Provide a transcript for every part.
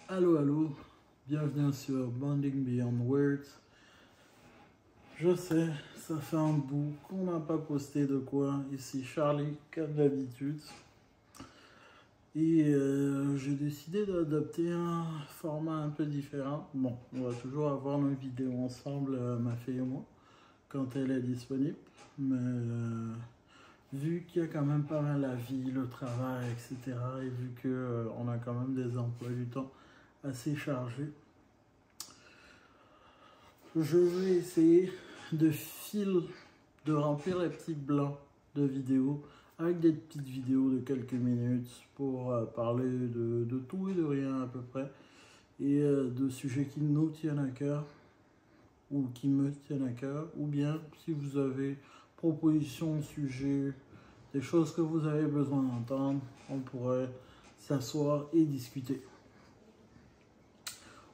Allô, allô, bienvenue sur Bonding Beyond Words. Je sais, ça fait un bout qu'on n'a pas posté de quoi. Ici Charlie, comme d'habitude. Et j'ai décidé d'adopter un format un peu différent. Bon, on va toujours avoir nos vidéos ensemble, ma fille et moi, quand elle est disponible. Mais vu qu'il y a quand même pas mal la vie, le travail, etc. Et vu qu'on a quand même des emplois du temps assez chargés, je vais essayer de remplir les petits blancs de vidéos avec des petites vidéos de quelques minutes pour parler de tout et de rien à peu près et de sujets qui nous tiennent à cœur ou qui me tiennent à cœur, ou bien si vous avez propositions, sujets, des choses que vous avez besoin d'entendre, on pourrait s'asseoir et discuter.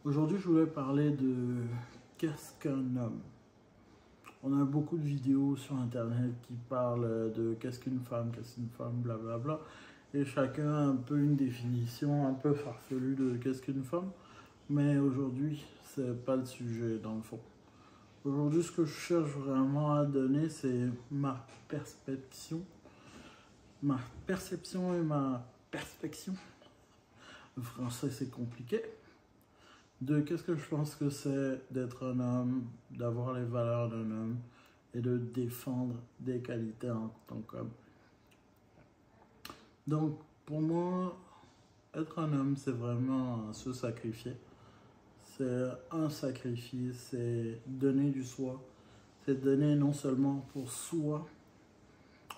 Aujourd'hui, je voulais parler de qu'est-ce qu'un homme. On a beaucoup de vidéos sur internet qui parlent de qu'est-ce qu'une femme, blablabla. Et chacun a un peu une définition un peu farfelue de qu'est-ce qu'une femme. Mais aujourd'hui, c'est pas le sujet dans le fond. Aujourd'hui, ce que je cherche vraiment à donner, c'est ma perception et ma perspection. Le français, c'est compliqué. De qu'est-ce que je pense que c'est d'être un homme, d'avoir les valeurs d'un homme et de défendre des qualités en tant qu'homme. Donc, pour moi, être un homme, c'est vraiment se sacrifier. C'est un sacrifice, c'est donner du soi. C'est donner non seulement pour soi,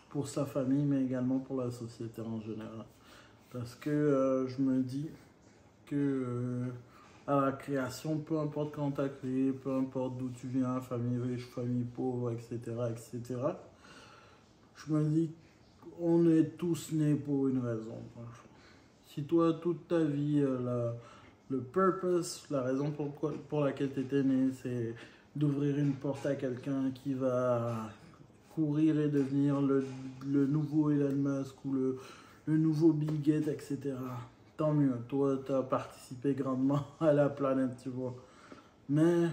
pour sa famille, mais également pour la société en général. Parce que je me dis que à la création, peu importe quand tu as créé, peu importe d'où tu viens, famille riche, famille pauvre, etc., etc., je me dis qu'on est tous nés pour une raison. Si toi, toute ta vie, le purpose, la raison pour laquelle tu étais né, c'est d'ouvrir une porte à quelqu'un qui va courir et devenir le nouveau Elon Musk ou le nouveau Bill Gates, etc. Tant mieux, toi, tu as participé grandement à la planète, tu vois. Mais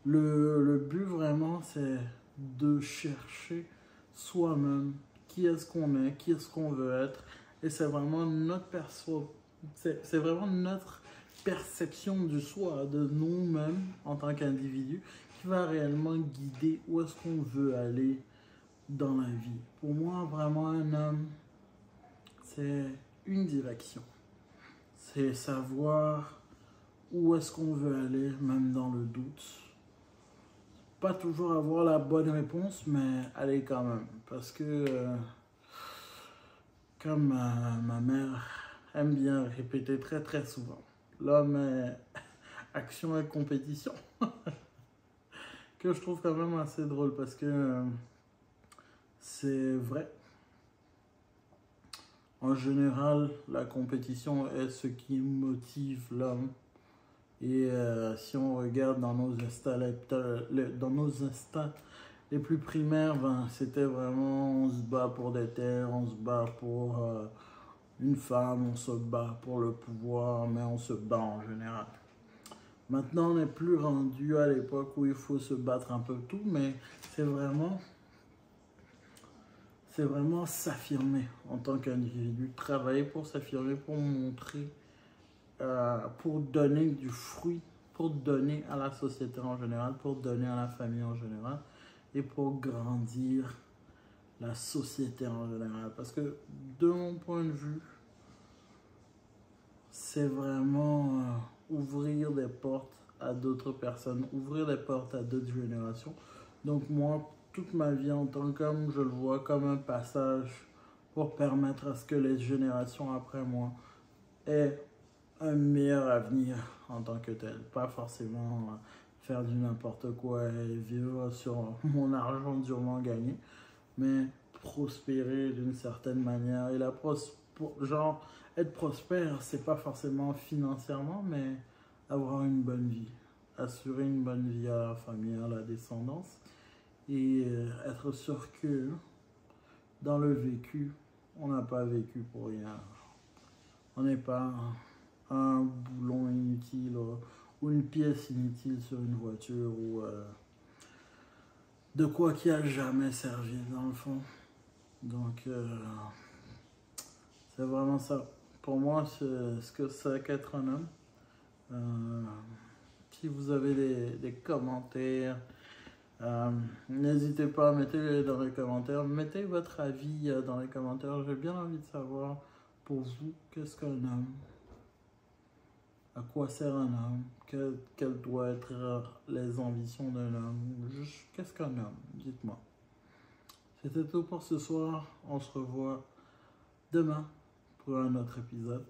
le but vraiment, c'est de chercher soi-même qui est-ce qu'on est, qui est-ce qu'on veut être. Et c'est vraiment c'est vraiment notre perception du soi, de nous-mêmes en tant qu'individu, qui va réellement guider où est-ce qu'on veut aller dans la vie. Pour moi, vraiment, un homme, c'est une direction. C'est savoir où est-ce qu'on veut aller, même dans le doute. Pas toujours avoir la bonne réponse, mais aller quand même. Parce que, comme ma mère aime bien répéter très très souvent, l'homme est action et compétition. Que je trouve quand même assez drôle parce que c'est vrai. En général, la compétition est ce qui motive l'homme. Et si on regarde dans nos instincts les plus primaires, ben, c'était vraiment on se bat pour des terres, on se bat pour une femme, on se bat pour le pouvoir, mais on se bat en général. Maintenant, on n'est plus rendu à l'époque où il faut se battre un peu tout, mais c'est vraiment s'affirmer en tant qu'individu, travailler pour s'affirmer, pour montrer, pour donner du fruit, pour donner à la société en général, pour donner à la famille en général et pour grandir la société en général. Parce que de mon point de vue, c'est vraiment ouvrir des portes à d'autres personnes, ouvrir des portes à d'autres générations. Donc moi, toute ma vie en tant qu'homme, je le vois comme un passage pour permettre à ce que les générations après moi aient un meilleur avenir en tant que tel. Pas forcément faire du n'importe quoi et vivre sur mon argent durement gagné, mais prospérer d'une certaine manière. Et genre, être prospère, c'est pas forcément financièrement, mais avoir une bonne vie. Assurer une bonne vie à la famille, à la descendance. Et être sûr que dans le vécu, on n'a pas vécu pour rien. On n'est pas un boulon inutile ou une pièce inutile sur une voiture ou de quoi qui a jamais servi dans le fond. Donc c'est vraiment ça. Pour moi, c'est ce que c'est qu'être un homme. Si vous avez des commentaires, n'hésitez pas à mettre dans les commentaires. Mettez votre avis dans les commentaires. J'ai bien envie de savoir pour vous, qu'est-ce qu'un homme? À quoi sert un homme? Quelles doivent être les ambitions d'un homme? Juste, qu'est-ce qu'un homme? Dites-moi. C'était tout pour ce soir. On se revoit demain pour un autre épisode.